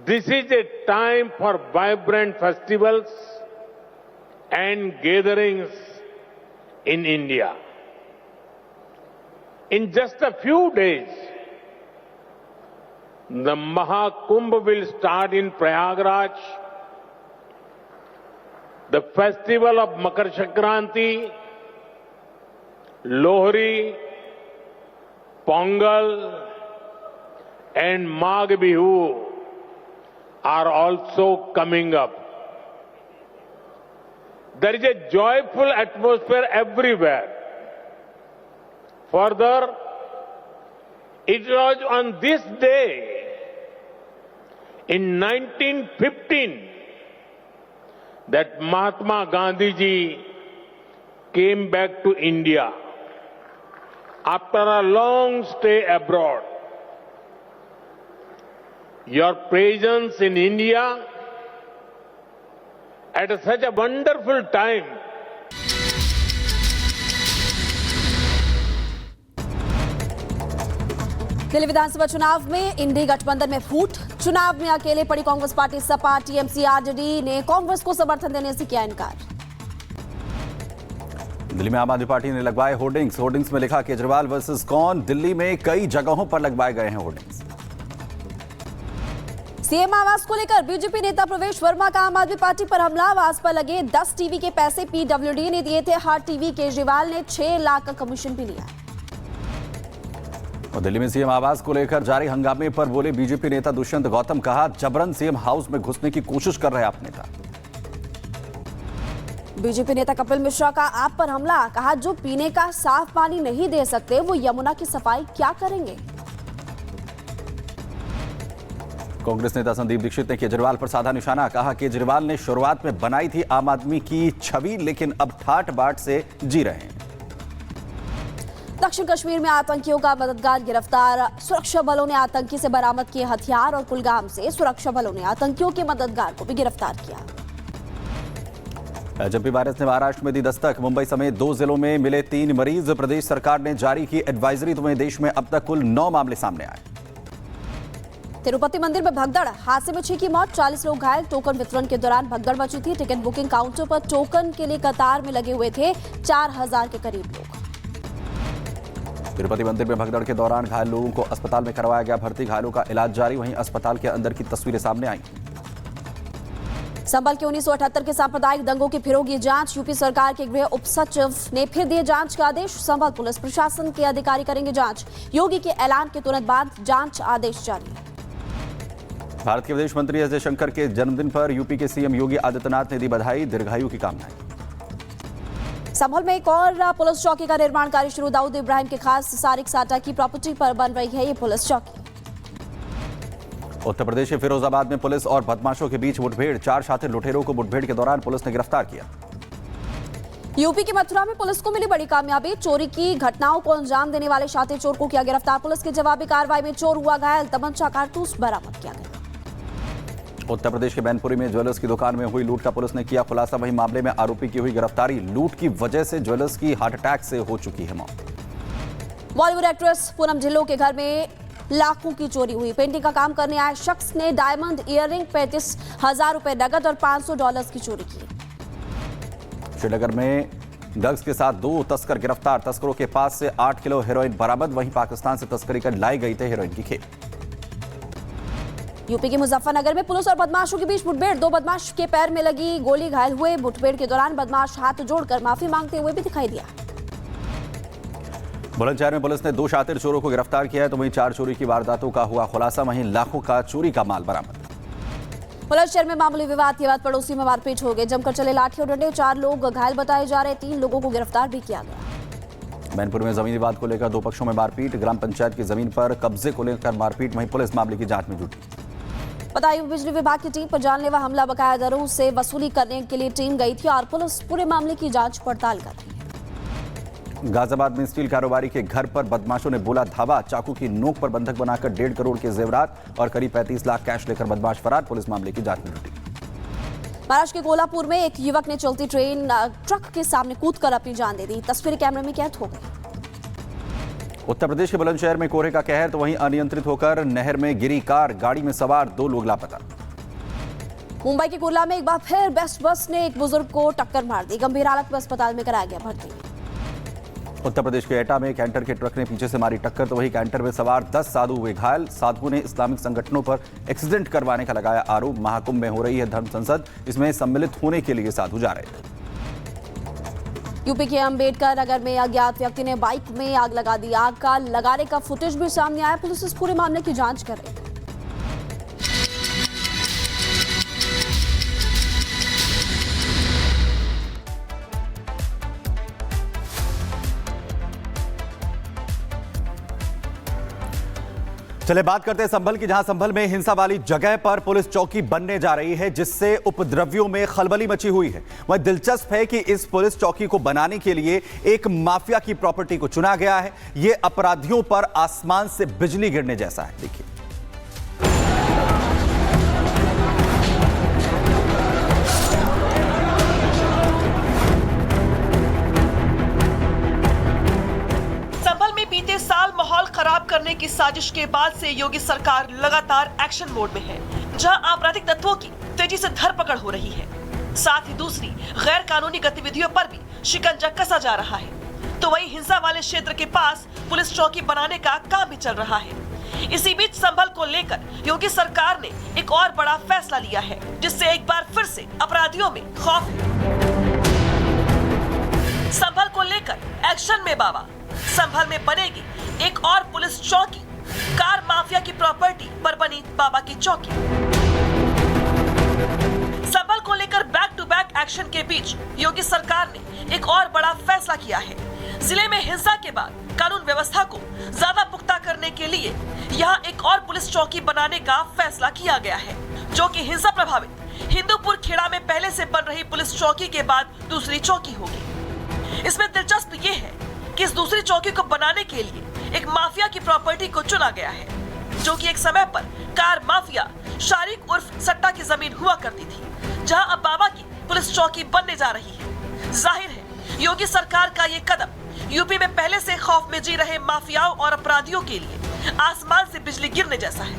This is a time for vibrant festivals and gatherings in India. In just a few days, the Mahakumbh will start in Prayagraj. The festival of Makar Sankranti, Lohri, Pongal, and Magh Bihu are also coming up. There is a joyful atmosphere everywhere. Further, it was on this day in 1915 that Mahatma Gandhi ji came back to India after a long stay abroad. Your presence in India at such a wonderful time Delhi विधानसभा चुनाव में इंडी गठबंधन में फूट। चुनाव में अकेले पड़ी Congress party Sapa, TMC, RJD ने कांग्रेस को समर्थन देने से किया इनकार। दिल्ली में आम आदमी पार्टी ने लगवाए होर्डिंग्स में लिखा केजरीवाल वर्सेस कौन। दिल्ली में कई जगहों पर लगवाए गए हैं होर्डिंग्स। सीएम आवास को लेकर बीजेपी नेता प्रवेश वर्मा का आम आदमी पार्टी पर हमला। आवास पर लगे 10 टीवी के पैसे पीडब्ल्यूडी ने दिए थे। हर टीवी केजरीवाल ने 6 लाख का कमीशन भी लिया। और दिल्ली में सीएम आवास को लेकर जारी हंगामे पर बोले बीजेपी नेता दुष्यंत गौतम। कहा जबरन सीएम हाउस में घुसने की कोशिश कर रहे आप नेता। बीजेपी नेता कपिल मिश्रा का आप पर हमला। कहा जो पीने का साफ पानी नहीं दे सकते वो यमुना की सफाई क्या करेंगे। कांग्रेस नेता संदीप दीक्षित ने केजरीवाल पर साधा निशाना। कहा केजरीवाल ने शुरुआत में बनाई थी आम आदमी की छवि, लेकिन अब ठाट बाट से जी रहे हैं। दक्षिण कश्मीर में आतंकियों का मददगार गिरफ्तार। सुरक्षा बलों ने आतंकी से बरामद किए हथियार और कुलगाम से सुरक्षा बलों ने आतंकियों के मददगार को भी गिरफ्तार किया। एचएमपी वायरस ने महाराष्ट्र में दी दस्तक। मुंबई समेत 2 जिलों में मिले 3 मरीज। प्रदेश सरकार ने जारी की एडवाइजरी। तो वहीं देश में अब तक कुल 9 मामले सामने आए। तिरुपति मंदिर में भगदड़। हादसे में 6 की मौत, 40 लोग घायल। टोकन वितरण के दौरान भगदड़ मची थी। टिकट बुकिंग काउंटर पर टोकन के लिए कतार में लगे हुए थे 4000 के करीब लोग। तिरुपति मंदिर में भगदड़ के दौरान घायल लोगों को अस्पताल में करवाया गया भर्ती। घायलों का इलाज जारी। वहीं अस्पताल के अंदर की तस्वीरें सामने आई। संभल के 1978 के सांप्रदायिक दंगों की फिरोगी जांच। यूपी सरकार के गृह उप सचिव ने फिर दिए जांच के आदेश। संभल पुलिस प्रशासन के अधिकारी करेंगे जांच। योगी के ऐलान के तुरंत बाद जांच आदेश जारी। भारत के विदेश मंत्री एस जयशंकर के जन्मदिन पर यूपी के सीएम योगी आदित्यनाथ ने दी बधाई, दीर्घायु की कामनाएं। संभल में एक और पुलिस चौकी का निर्माण कार्य शुरू। दाऊद इब्राहिम के खास सारिक साटा की प्रॉपर्टी पर बन रही है ये पुलिस चौकी। उत्तर प्रदेश के फिरोजाबाद में पुलिस और बदमाशों के बीच मुठभेड़। 4 शातिर लुटेरों को मुठभेड़ के दौरान पुलिस ने गिरफ्तार किया। यूपी के मथुरा में पुलिस को मिली बड़ी कामयाबी। चोरी की घटनाओं को अंजाम देने वाले शातिर चोर को किया गिरफ्तार। पुलिस की जवाबी कार्रवाई में चोर हुआ घायल। तमंचा कारतूस बरामद किया गया। उत्तर प्रदेश के मैनपुरी में ज्वेलर्स की दुकान में हुई लूट का पुलिस ने किया खुलासा। वहीं मामले में आरोपी की हुई गिरफ्तारी। लूट की वजह से ज्वेलर्स की हार्ट अटैक से हो चुकी है मौत। बॉलीवुड एक्ट्रेस पूनम ढिल्लों के घर में लाखों की चोरी हुई। पेंटिंग का काम करने आए शख्स ने डायमंड ईयररिंग, 35,000 रुपए नगद और $500 की चोरी की। श्रीनगर में ड्रग्स के साथ 2 तस्कर गिरफ्तार। तस्करों के पास से 8 किलो हेरोइन बरामद। वहीं पाकिस्तान से तस्करी कर लाई गई थे हेरोइन की खेप। यूपी के मुजफ्फरनगर में पुलिस और बदमाशों के बीच मुठभेड़। 2 बदमाश के पैर में लगी गोली, घायल हुए। मुठभेड़ के दौरान बदमाश हाथ जोड़कर माफी मांगते हुए भी दिखाई दिया। बुलंदशहर में पुलिस ने 2 शातिर चोरों को गिरफ्तार किया है। तो वहीं 4 चोरी की वारदातों का हुआ खुलासा। वहीं लाखों का चोरी का माल बरामद। बुलंदशहर में मामूली विवाद के बाद पड़ोसी में मारपीट हो गई। जमकर चले लाठी और डंडे। 4 लोग घायल बताए जा रहे। 3 लोगों को गिरफ्तार भी किया गया। मैनपुर में जमीन विवाद को लेकर 2 पक्षों में मारपीट। ग्राम पंचायत की जमीन पर कब्जे को लेकर मारपीट। वहीं पुलिस मामले की जांच में जुटी। बदायूं बिजली विभाग की टीम पर जानलेवा हमला बकाया दरों से वसूली करने के लिए टीम गई थी और पुलिस पूरे मामले की जांच पड़ताल कर रही है। गाजियाबाद में स्टील कारोबारी के घर पर बदमाशों ने बोला धावा। चाकू की नोक पर बंधक बनाकर 1.5 करोड़ के जेवरात और करीब 35 लाख कैश लेकर बदमाश फरार। पुलिस मामले की जांच में जुटी। महाराष्ट्र के कोल्हापुर में एक युवक ने चलती ट्रेन ट्रक के सामने कूदकर अपनी जान दे दी। तस्वीरें कैमरे में कैद हो गई। उत्तर प्रदेश के बुलंदशहर में कोहरे का कहर, तो वहीं अनियंत्रित होकर नहर में गिरी कार, गाड़ी में सवार 2 लोग लापता। मुंबई के कुर्ला में एक बार फिर बेस्ट बस ने एक बुजुर्ग को टक्कर मार दी, गंभीर हालत में अस्पताल में कराया गया भर्ती। उत्तर प्रदेश के एटा में कैंटर के ट्रक ने पीछे से मारी टक्कर, तो वही कैंटर में सवार 10 साधु हुए घायल। साधुओं ने इस्लामिक संगठनों पर एक्सीडेंट करवाने का लगाया आरोप। महाकुंभ में हो रही है धर्म संसद, इसमें सम्मिलित होने के लिए साधु जा रहे थे। यूपी के अंबेडकर नगर में अज्ञात व्यक्ति ने बाइक में आग लगा दी। आग का लगाने का फुटेज भी सामने आया। पुलिस इस पूरे मामले की जांच कर रही है। चले बात करते हैं संभल की, जहां संभल में हिंसा वाली जगह पर पुलिस चौकी बनने जा रही है, जिससे उपद्रवियों में खलबली मची हुई है। वह दिलचस्प है कि इस पुलिस चौकी को बनाने के लिए एक माफिया की प्रॉपर्टी को चुना गया है। यह अपराधियों पर आसमान से बिजली गिरने जैसा है। देखिए, बीते साल माहौल खराब करने की साजिश के बाद से योगी सरकार लगातार एक्शन मोड में है, जहां आपराधिक तत्वों की तेजी से धरपकड़ हो रही है। साथ ही दूसरी गैर कानूनी गतिविधियों पर भी शिकंजा कसा जा रहा है। तो वहीं हिंसा वाले क्षेत्र के पास पुलिस चौकी बनाने का काम भी चल रहा है। इसी बीच संभल को लेकर योगी सरकार ने एक और बड़ा फैसला लिया है, जिससे एक बार फिर से अपराधियों में खौफ है। संभल को लेकर एक्शन में बाबा। संभल में बनेगी एक और पुलिस चौकी। कार माफिया की प्रॉपर्टी पर बनी बाबा की चौकी। संभल को लेकर बैक टू बैक एक्शन के बीच योगी सरकार ने एक और बड़ा फैसला किया है। जिले में हिंसा के बाद कानून व्यवस्था को ज्यादा पुख्ता करने के लिए यहां एक और पुलिस चौकी बनाने का फैसला किया गया है, जो कि हिंसा प्रभावित हिंदूपुर खेड़ा में पहले से बन रही पुलिस चौकी के बाद दूसरी चौकी होगी। इसमें दिलचस्प ये है कि इस दूसरी चौकी को बनाने के लिए एक माफिया की प्रॉपर्टी को चुना गया है, जो कि एक समय पर कार माफिया शारिक उर्फ सट्टा की जमीन हुआ करती थी, जहां अब बाबा की पुलिस चौकी बनने जा रही है। जाहिर है योगी सरकार का ये कदम यूपी में पहले से खौफ में जी रहे माफियाओं और अपराधियों के लिए आसमान से बिजली गिरने जैसा है।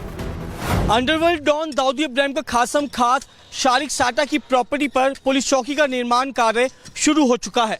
अंडरवर्ल्ड डॉन दाऊद इब्राहिम का खासम खास शारिक साटा की प्रॉपर्टी पर पुलिस चौकी का निर्माण कार्य शुरू हो चुका है।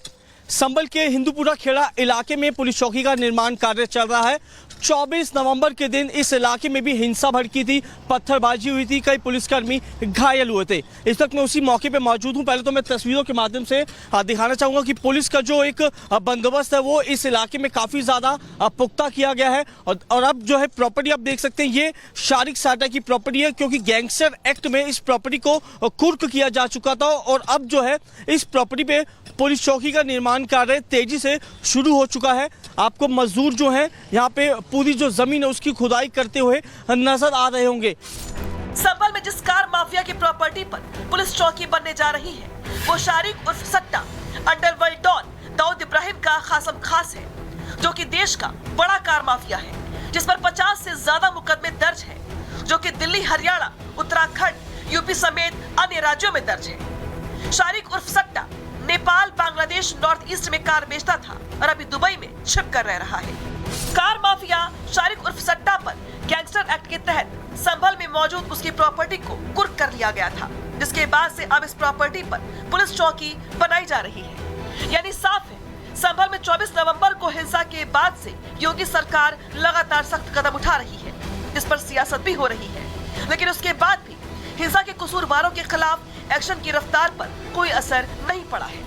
संभल के हिंदूपुरा खेड़ा इलाके में पुलिस चौकी का निर्माण कार्य चल रहा है। 24 नवंबर के दिन इस इलाके में भी हिंसा भड़की थी, पत्थरबाजी हुई थी, कई पुलिसकर्मी घायल हुए थे। इस वक्त मैं उसी मौके पे मौजूद हूं। पहले तो मैं तस्वीरों के माध्यम से दिखाना चाहूंगा कि पुलिस का जो एक बंदोबस्त है वो इस इलाके में काफी ज्यादा पुख्ता किया गया है। और अब जो है प्रॉपर्टी आप देख सकते हैं, ये शारिक साटा की प्रॉपर्टी है, क्योंकि गैंगस्टर एक्ट में इस प्रॉपर्टी को कुर्क किया जा चुका था। और अब जो है इस प्रॉपर्टी पे पुलिस चौकी का निर्माण कार्य तेजी से शुरू हो चुका है। आपको मजदूर जो हैं यहाँ पे पूरी जो जमीन है उसकी खुदाई करते हुए नजर आ रहे होंगे। संभल में जिस कार माफिया की प्रॉपर्टी पर पुलिस चौकी बनने जा रही है, वो शारिक उर्फ सट्टा अंडरवर्ल्ड डॉन दाऊद इब्राहिम का खासम खास है, जो कि देश का बड़ा कार माफिया है, जिस पर 50 से ज्यादा मुकदमे दर्ज है, जो कि दिल्ली, हरियाणा, उत्तराखंड, यूपी समेत अन्य राज्यों में दर्ज है। शारिक उर्फ सट्टा नेपाल, बांग्लादेश, नॉर्थ ईस्ट में कार बेचता था और अभी दुबई में छिप कर रह रहा है। कार माफिया शारिक उर्फ सट्टा पर गैंगस्टर एक्ट के तहत संभल में मौजूद उसकी प्रॉपर्टी को कुर्क कर लिया गया था, जिसके बाद से अब इस प्रॉपर्टी पर पुलिस चौकी बनाई जा रही है। यानी साफ है, संभल में 24 नवंबर को हिंसा के बाद से योगी सरकार लगातार सख्त कदम उठा रही है, जिस पर सियासत भी हो रही है। लेकिन उसके बाद भी हिंसा के कसूरवारों के खिलाफ एक्शन की रफ्तार पर कोई असर नहीं पड़ा है।